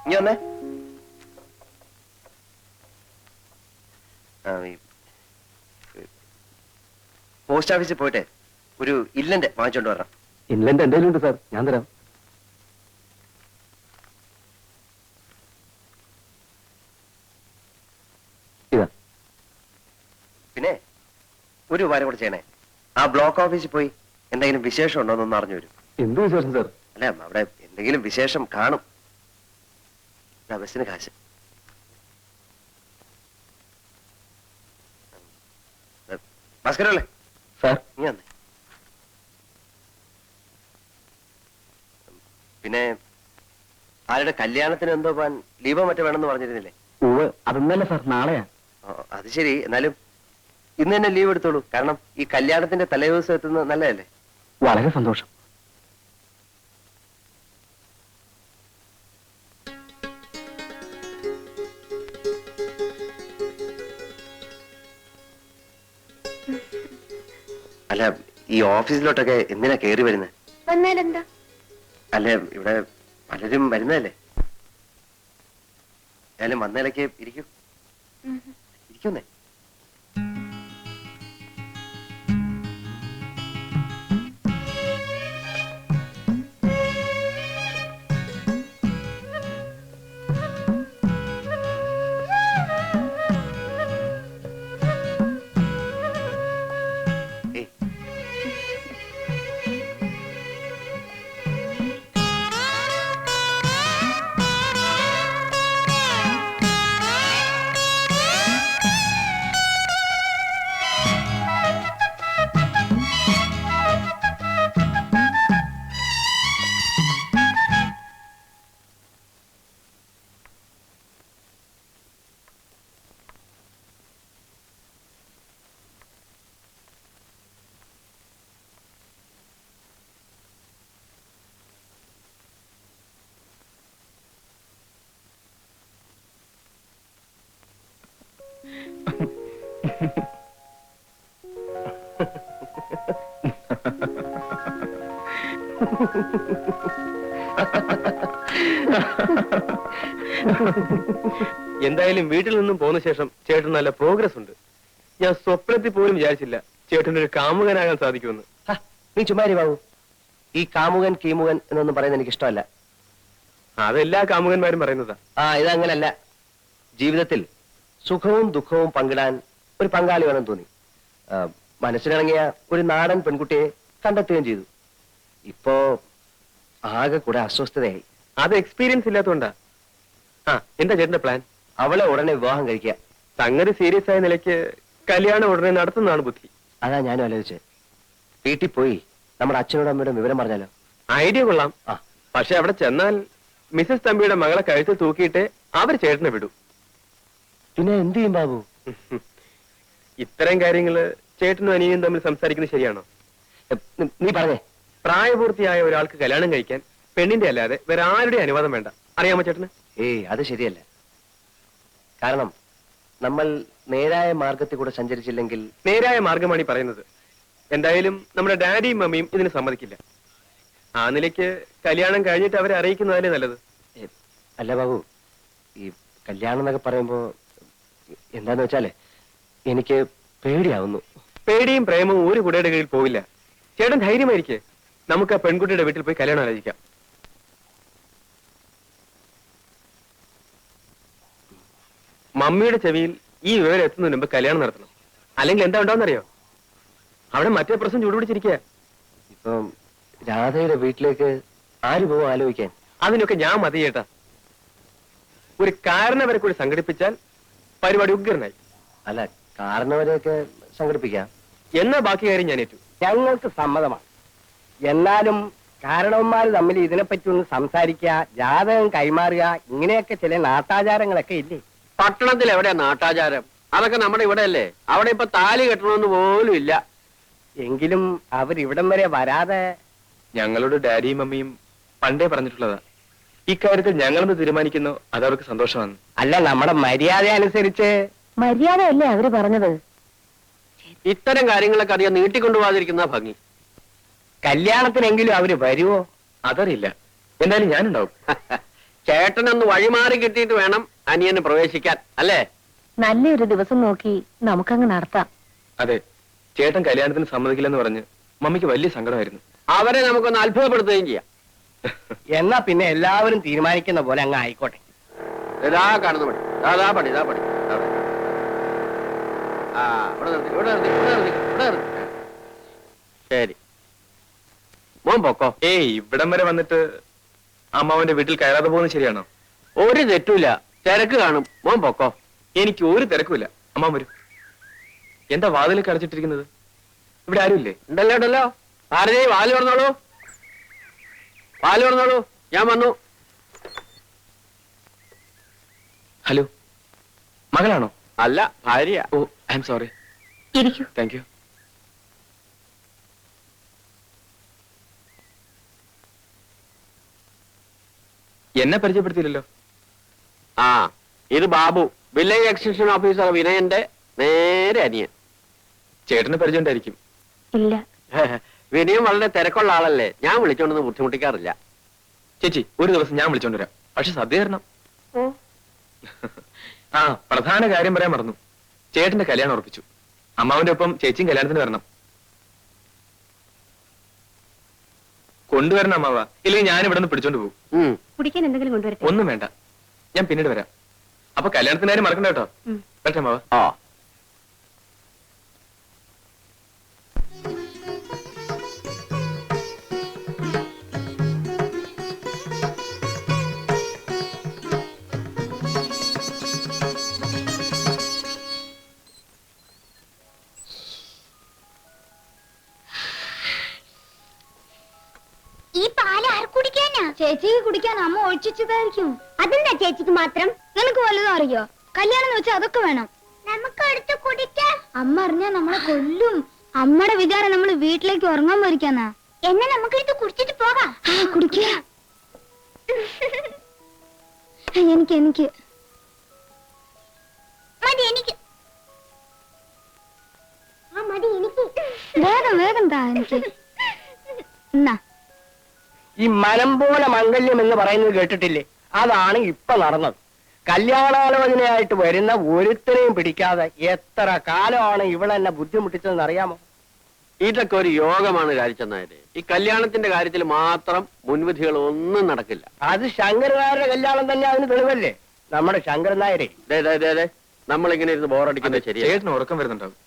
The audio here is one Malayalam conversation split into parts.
ഇനി വന്നേ. പോസ്റ്റ് ഓഫീസിൽ പോയിട്ട് ഒരു ഇല്ലന്റ് വാങ്ങിച്ചോണ്ട് വരണം. ഇൻലൻഡ് എന്റെ ഉണ്ട് സാർ, ഞാൻ തരാം. ഇതാ. പിന്നെ ഒരു ഉപകാരം കൂടെ ചെയ്യണേ. ആ ബ്ലോക്ക് ഓഫീസിൽ പോയി എന്തെങ്കിലും വിശേഷം ഉണ്ടോ എന്നൊന്ന് അറിഞ്ഞു വരും. എന്ത് വിശേഷം സാർ? അല്ല, അവിടെ എന്തെങ്കിലും വിശേഷം കാണും. ബസ്സിന് കാശ്. ഭാസ്കരല്ലേ സാർ? നീ വന്നേ. പിന്നെ ആരുടെ കല്യാണത്തിന് എന്തോ പോവാൻ ലീവോ മറ്റോ വേണമെന്ന് പറഞ്ഞിരുന്നില്ലേ? അതൊന്നല്ല സാർ, നാളെയാ. അത് ശരി, എന്നാലും ഇന്ന് തന്നെ ലീവ് എടുത്തോളൂ. കാരണം ഈ കല്യാണത്തിന്റെ തലേദിവസം എത്തുന്നത് നല്ലതല്ലേ? വളരെ സന്തോഷം. അല്ല, ഈ ഓഫീസിലോട്ടൊക്കെ എന്തിനാ കയറി വരുന്നത്? വന്നാലെന്താ? അല്ല, ഇവിടെ പലരും വരുന്നതല്ലേ. ഏതായാലും വന്നതിലേക്ക് ഇരിക്കൂ. ഇരിക്കുന്നേ. എന്തായാലും വീട്ടിൽ നിന്നും പോന്ന ശേഷം ചേട്ടൻ നല്ല പ്രോഗ്രസ് ഉണ്ട്. ഞാൻ സ്വപ്നത്തിൽ പോലും വിചാരിച്ചില്ല ചേട്ടൻ ഒരു കാമുകനാകാൻ സാധിക്കുമെന്ന്. നീ ചുമ്മാരി ബാബു. ഈ കാമുകൻ കീമുകൻ എന്നൊന്നും പറയുന്നത് എനിക്ക് ഇഷ്ടമല്ല. അതെല്ലാ കാമുകന്മാരും പറയുന്നതാ. ഇതങ്ങനല്ല. ജീവിതത്തിൽ സുഖവും ദുഃഖവും പങ്കിടാൻ ഒരു പങ്കാളി വേണം തോന്നി. മനസ്സിലിറങ്ങിയ ഒരു നാടൻ പെൺകുട്ടിയെ കണ്ടെത്തുകയും ചെയ്തു. ഇപ്പോ ആകെ കൂടെ അസ്വസ്ഥതയായി. അത് എക്സ്പീരിയൻസ് ഇല്ലാത്തതുകൊണ്ടാ. എന്താ ചേട്ടന്റെ പ്ലാൻ? അവളെ ഉടനെ വിവാഹം കഴിക്കുക. സംഗതി സീരിയസ് ആയ നിലയ്ക്ക് കല്യാണം ഉടനെ നടത്തുന്നതാണ് ബുദ്ധി. അതാ ഞാനും ആലോചിച്ചത്. വീട്ടിൽ പോയി നമ്മുടെ അച്ഛനോടും അമ്മയോടും വിവരം പറഞ്ഞാലോ? ഐഡിയ കൊള്ളാം. പക്ഷെ അവിടെ ചെന്നാൽ മിസസ് തമ്പിയുടെ മകളെ കഴുത്തിൽ തൂക്കിയിട്ട് അവർ ചേട്ടനെ വിടും. പിന്നെ എന്ത് ചെയ്യും ബാബു? ഇത്തരം കാര്യങ്ങള് ചേട്ടനും അനിയനും തമ്മിൽ സംസാരിക്കുന്നത് ശരിയാണോ? നീ പറഞ്ഞേ. പ്രായപൂർത്തിയായ ഒരാൾക്ക് കല്യാണം കഴിക്കാൻ പെണ്ണിന്റെ അല്ലാതെ വേറെ ആരുടെ അനുവാദം വേണ്ട. അറിയാമോ ചേട്ടന്? അത് ശരിയല്ല. കാരണം നമ്മൾ നേരായ മാർഗത്തിൽ കൂടെ സഞ്ചരിച്ചില്ലെങ്കിൽ. നേരായ മാർഗമാണ് ഈ പറയുന്നത്. എന്തായാലും നമ്മുടെ ഡാഡിയും മമ്മിയും ഇതിന് സമ്മതിക്കില്ല. ആ നിലയ്ക്ക് കല്യാണം കഴിഞ്ഞിട്ട് അവരെ അറിയിക്കുന്നതല്ലേ നല്ലത്. അല്ല ബാബു, ഈ കല്യാണം എന്നൊക്കെ പറയുമ്പോ എന്താന്ന് വെച്ചാലേ എനിക്ക് പേടിയാവുന്നു. പേടിയും പ്രേമവും ഒരു കുടയുടെ കീഴിൽ പോവില്ല. ചേട്ടൻ ധൈര്യമായിരിക്കെ. നമുക്ക് ആ പെൺകുട്ടിയുടെ വീട്ടിൽ പോയി കല്യാണം ആലോചിക്കാം. മമ്മിയുടെ ചെവിയിൽ ഈ വിവരം എത്തുന്നതിന് മുമ്പ് കല്യാണം നടത്തണം. അല്ലെങ്കിൽ എന്താ ഉണ്ടാവുന്നറിയോ? അവിടെ മറ്റേ പ്രശ്നം ചൂടുപിടിച്ചിരിക്കുക. ഇപ്പം രാധയുടെ വീട്ടിലേക്ക് ആര് പോവും ആലോചിക്കാൻ? അതിനൊക്കെ ഞാൻ മതി ചേട്ടാ. ഒരു കാരണവരെ കൂടി സംഘടിപ്പിച്ചാൽ പരിപാടി ഉഗ്രനായി. അല്ല, കാരണവരെയൊക്കെ സംഘടിപ്പിക്കാം. എന്നാ ബാക്കി കാര്യം ഞാൻ ഏറ്റു. ഞങ്ങൾക്ക് സമ്മതമാണ്. എന്നാലും കാരണവന്മാർ തമ്മിൽ ഇതിനെപ്പറ്റി ഒന്ന് സംസാരിക്കുക, ജാതകം കൈമാറുക, ഇങ്ങനെയൊക്കെ ചില നാട്ടാചാരങ്ങളൊക്കെ ഇല്ലേ? പട്ടണത്തിൽ എവിടെയാ നാട്ടാചാരം? അതൊക്കെ നമ്മുടെ ഇവിടെ അല്ലേ. അവിടെ ഇപ്പൊ താലി കെട്ടണമെന്ന് പോലും ഇല്ല. എങ്കിലും അവരിവിടം വരെ വരാതെ. ഞങ്ങളുടെ ഡാഡിയും മമ്മിയും പണ്ടേ പറഞ്ഞിട്ടുള്ളതാ. ഇക്കാര്യത്തിൽ ഞങ്ങളൊന്ന് തീരുമാനിക്കുന്നു, അതവർക്ക് സന്തോഷമാണ്. അല്ല, നമ്മുടെ മര്യാദ അനുസരിച്ച്. മര്യാദയല്ലേ അവര് പറഞ്ഞത്? ഇത്തരം കാര്യങ്ങളൊക്കെ അധികം നീട്ടിക്കൊണ്ടുപോകാതിരിക്കുന്ന ഭംഗി. കല്യാണത്തിനെങ്കിലും അവര് വരുവോ? അതറിയില്ല. എന്തായാലും ഞാനുണ്ടാവും. ചേട്ടനൊന്ന് വഴിമാറി കിട്ടിയിട്ട് വേണം അനിയന് പ്രവേശിക്കാൻ, അല്ലേ? നല്ലൊരു ദിവസം നോക്കി നമുക്കങ്ങ് നടത്താം. അതെ, ചേട്ടൻ കല്യാണത്തിന് സമ്മതിക്കില്ലെന്ന് പറഞ്ഞ് മമ്മിക്ക് വലിയ സങ്കടമായിരുന്നു. അവരെ നമുക്കൊന്ന് അത്ഭുതപ്പെടുത്തുകയും ചെയ്യാം. എന്നാ പിന്നെ എല്ലാവരും തീരുമാനിക്കുന്ന പോലെ അങ്ങ് ആയിക്കോട്ടെ. ഇതാ കാണുന്ന പണി, ഇതാ പണി, ഇതാ പണി. അവിടെ. ആ, ഇവിടെ നിർത്തി, ഇവിടെ നിർത്തി, ഇവിടെ നിർത്തി, ഇവിടെ നിർത്തി. ശരി, മോൻ പൊക്കോ. ഏയ്, ഇവിടം വരെ വന്നിട്ട് അമ്മാവന്റെ വീട്ടിൽ കയറാതെ പോകുന്നത് ശരിയാണോ? ഒരു തെറ്റുമില്ല, തിരക്ക് കാണും. മോൻ പൊക്കോ. എനിക്ക് ഒരു തിരക്കുമില്ല. അമ്മാവൻ വരും. എന്താ വാതിലേക്ക് അടച്ചിട്ടിരിക്കുന്നത്? ഇവിടെ ആരുമില്ലേ? ഉണ്ടല്ലോ ഉണ്ടല്ലോ. ഭാരതി, വാല് പറഞ്ഞോളൂ, വാല് പറഞ്ഞോളൂ. ഞാൻ വന്നു. ഹലോ, മകളാണോ? അല്ല, ഭാര്യ. ഓ, ഐ എം സോറി. ഇരിക്കൂ. Thank you. എന്നെ പരിചയപ്പെടുത്തിയില്ലല്ലോ. ആ, ഇത് ബാബു, വില്ലേജ് എക്സ്റ്റൻഷൻ ഓഫീസർ വിനയന്റെ നേരെ അനിയൻ. ചേട്ടന് പരിചയം ഉണ്ടായിരിക്കും. ഇല്ല. വിനയം വളരെ തിരക്കുള്ള ആളല്ലേ, ഞാൻ വിളിച്ചോണ്ടൊന്നും ബുദ്ധിമുട്ടിക്കാറില്ല. ചേച്ചി, ഒരു ദിവസം ഞാൻ വിളിച്ചോണ്ട് വരാം. പക്ഷെ സദ്യ തരണം. ആ, പ്രധാന കാര്യം പറയാൻ മറന്നു. ചേട്ടന്റെ കല്യാണം ഉറപ്പിച്ചു. അമ്മാവന്റെ ഒപ്പം ചേച്ചിയും കല്യാണത്തിന് വരണം. കൊണ്ടുവരണം അമ്മാവ, ഇല്ലെങ്കിൽ ഞാൻ ഇവിടെ നിന്ന് പിടിച്ചോണ്ട് പോകും. കുടിക്കാൻ എന്തെങ്കിലും കൊണ്ടുവരട്ടെ? ഒന്നും വേണ്ട, ഞാൻ പിന്നീട് വരാം. അപ്പൊ കല്യാണത്തിന് കാര്യം മറക്കണ്ട കേട്ടോ. പറ്റേ അമ്മാവ. ആ, ഈ പാല് ആർ കുടിക്കാനാ? ചേച്ചിക്ക് കുടിക്കാൻ അമ്മ ഒഴിച്ചതായിരിക്കും. അതെന്താ ചേച്ചിക്ക് മാത്രം? നിനക്ക് വല്ലതും അറിയോ? കല്യാണം എന്ന് വെച്ചാൽ അതൊക്കെ വേണം. നമുക്ക് എടുത്ത് കുടിക്കാം. അമ്മ അറിഞ്ഞാ നമ്മളെ കൊല്ലും. അമ്മയുടെ വിചാരം നമ്മൾ വീട്ടിലേക്ക് ഉറങ്ങാൻ പോയിരിക്കാന്നാ. എന്നെ നമുക്ക് എടുത്ത് കുടിച്ചിട്ട് പോകാം. കുടിക്ക. എനിക്ക് എനിക്ക് മതി, എനിക്ക് മതി, എനിക്ക് വേഗം വേഗം താ എനിക്ക്. എന്നാ ഈ മനം പോലെ മംഗല്യം എന്ന് പറയുന്നത് കേട്ടിട്ടില്ലേ? അതാണ് ഇപ്പൊ നടന്നത്. കല്യാണാലോചനയായിട്ട് വരുന്ന ഒരുത്തരെയും പിടിക്കാതെ എത്ര കാലമാണ് ഇവളെന്നെ ബുദ്ധിമുട്ടിച്ചതെന്ന് അറിയാമോ? ഇതൊക്കെ ഒരു യോഗമാണ് കാരിച്ചെന്നായത്. ഈ കല്യാണത്തിന്റെ കാര്യത്തിൽ മാത്രം മുൻവിധികൾ ഒന്നും നടക്കില്ല. അത് ശങ്കരനായരുടെ കല്യാണം തന്നെ അതിന് തെളിവല്ലേ? നമ്മുടെ ശങ്കരൻ നായരെ നമ്മളിങ്ങനെ ഇരുന്ന് ബോറടിക്കുന്നത് ശരിയാ. ചേട്ടന് ഉറക്കം വരുന്നുണ്ടാവും.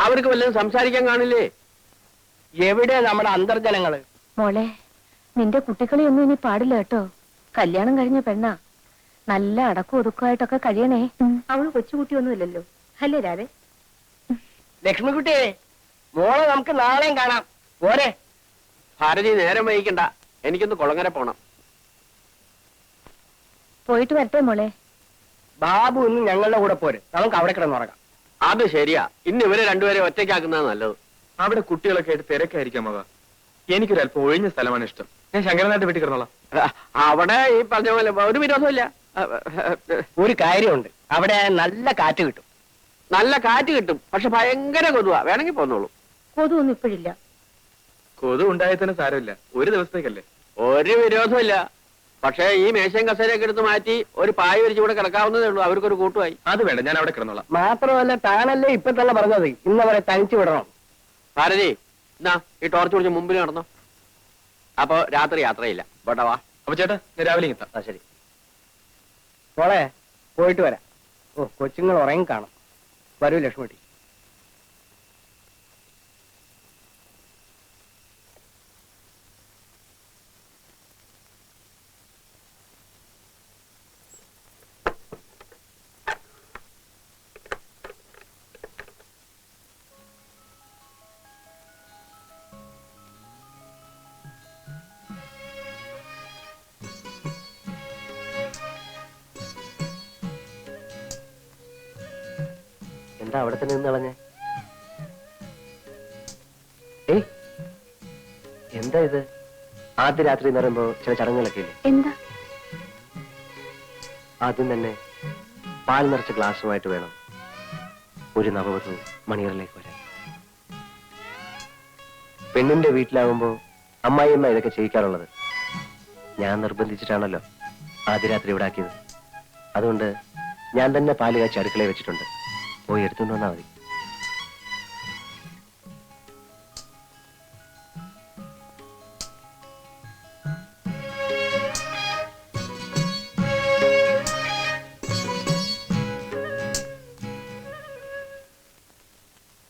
അവർക്ക് വല്ലതും സംസാരിക്കാൻ കാണില്ലേ? എവിടെ നമ്മുടെ അന്തർജനങ്ങള്? മോളെ, നിന്റെ കുട്ടികളെയൊന്നും ഇനി പാടില്ല കേട്ടോ. കല്യാണം കഴിഞ്ഞ പെണ്ണാ. നല്ല അടക്കം ഒതുക്കമായിട്ടൊക്കെ കഴിയണേ. അവള് കൊച്ചുകുട്ടിയൊന്നുമില്ലല്ലോ, അല്ലേ രാധേ? ലക്ഷ്മിക്കുട്ടിയെ, മോളെ നമുക്ക് നാളെയും കാണാം. പോരെ? ഭാരതി, നേരം വൈകിക്കണ്ട, എനിക്കൊന്ന് കുളങ്ങര പോണം. പോയിട്ട് വരട്ടെ മോളെ. ബാബു ഇന്ന് ഞങ്ങളുടെ കൂടെ പോര്, നമുക്ക് അവിടെ കിടന്നുറങ്ങാം. അത് ശരിയാ, ഇന്ന് ഇവരെ രണ്ടുപേരെ ഒറ്റയ്ക്കാക്കുന്നത് നല്ലത്. അവിടെ കുട്ടികളൊക്കെ ആയിട്ട് തിരക്കായിരിക്കാം അമ്മാവ. എനിക്കൊരല്പം ഒഴിഞ്ഞ സ്ഥലമാണ് ഇഷ്ടം. ഞാൻ ശങ്കരനായിട്ട് വീട്ടിൽ കിടന്നോളാം. അവിടെ ഈ പറഞ്ഞ പോലെ ഒരു വിരോധമില്ല. ഒരു കാര്യമുണ്ട്, അവിടെ നല്ല കാറ്റ് കിട്ടും. നല്ല കാറ്റ് കിട്ടും, പക്ഷെ ഭയങ്കര കൊതുവാ. വേണമെങ്കിൽ പോന്നോളൂ. കൊതുവൊന്നും ഇപ്പോഴില്ല. കൊതു ഉണ്ടായാൽ തന്നെ സാരമില്ല, ഒരു ദിവസത്തേക്കല്ലേ. ഒരു വിരോധമില്ല, പക്ഷേ ഈ മേശയും കസേരയൊക്കെ എടുത്ത് മാറ്റി ഒരു പായ വിരിച്ച് കൂടെ കിടക്കാവുന്നതേ ഉള്ളൂ. അവർക്കൊരു കൂട്ടുമായി. അത് വേണ്ട, ഞാൻ അവിടെ കിടന്നോളാം. മാത്രമല്ല, താനല്ലേ ഇപ്പൊ തന്നെ പറഞ്ഞത് ഇന്നവരെ തനിച്ചു വിടണം. ഭാരതി, എന്നാ ഈ ടോർച്ച് പിടിച്ച് മുമ്പിൽ നടന്നോ. അപ്പൊ രാത്രി യാത്രയില്ല. പോട്ടെ, വാ. അപ്പൊ ചേട്ടാ, ഞാൻ രാവിലെ എത്താം. ശരി. മോളെ, പോയിട്ട് വരാം. ഓ, കൊച്ചുങ്ങൾ ഉറങ്ങി കാണും. വരൂ ലക്ഷ്മിട്ടി. എന്താ അവിടെ തന്നെ നിന്ന് കളഞ്ഞേ? ഏയ്, എന്താ ഇത്? ആദ്യ രാത്രി എന്ന് പറയുമ്പോ ചില ചടങ്ങുകളൊക്കെ ഇല്ലേ? എന്താ? ആദ്യം തന്നെ പാൽ നിറച്ച ഗ്ലാസുമായിട്ട് വേണം ഒരു നവവധു മണിയറിലേക്ക് വരാൻ. പെണ്ണിന്റെ വീട്ടിലാകുമ്പോ അമ്മായിയമ്മ ഇതൊക്കെ ചെയ്യിക്കാറുള്ളത്. ഞാൻ നിർബന്ധിച്ചിട്ടാണല്ലോ. ആദ്യ രാത്രി ഇവിടെ ആക്കിയത്. അതുകൊണ്ട് ഞാൻ തന്നെ പാല് കാച്ചി അടുക്കളയിൽ വെച്ചിട്ടുണ്ട്. പോയി എടുത്തുകൊണ്ട് വന്നാൽ മതി.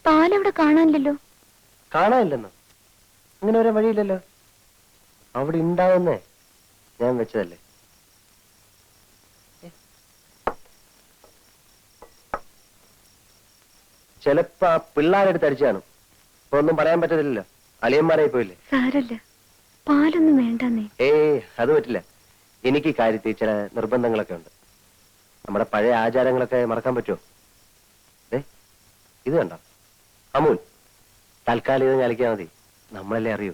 പാലവിടെ കാണാനില്ലല്ലോ. കാണാനില്ലെന്നോ? അങ്ങനെ വരാൻ വഴിയില്ലല്ലോ. അവിടെ ഉണ്ടാവുന്നേ ഞാൻ വെച്ചതല്ലേ. ചിലപ്പോ ആ പിള്ളേരെടുത്ത് അടിച്ചു കാണും. ഇപ്പൊ ഒന്നും പറയാൻ പറ്റത്തില്ലല്ലോ, അളിയന്മാരായി പോയില്ലേ. സാരല്ല, പാലൊന്നും വേണ്ടെന്നേ. അത് പറ്റില്ല. എനിക്ക് ഈ കാര്യത്തിൽ ചില നിർബന്ധങ്ങളൊക്കെ ഉണ്ട്. നമ്മുടെ പഴയ ആചാരങ്ങളൊക്കെ മറക്കാൻ പറ്റുമോ? ഇത് കണ്ടോ, അമൂൽ. തൽക്കാലം ഇത് ഞലിക്കാൻ മതി, നമ്മളല്ലേ അറിയൂ.